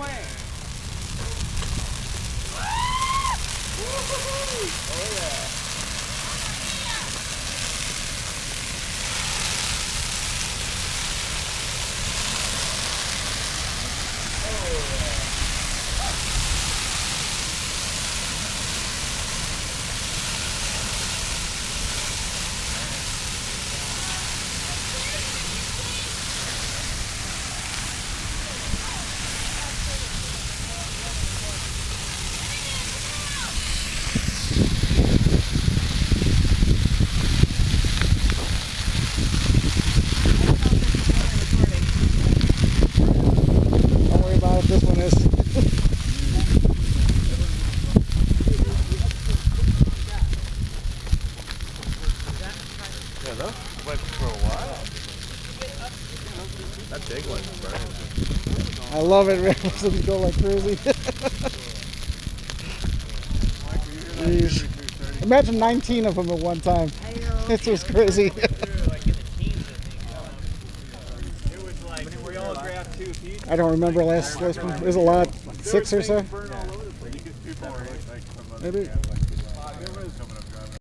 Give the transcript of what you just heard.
way. Oh yeah. Don't worry about it, this one is. Yeah, that went for a while. That big one, right? I love it, man. Listen, go like crazy. Jeez. Imagine 19 of them at one time. This was crazy. I don't remember last one. It was a lot. 6 or so. Maybe.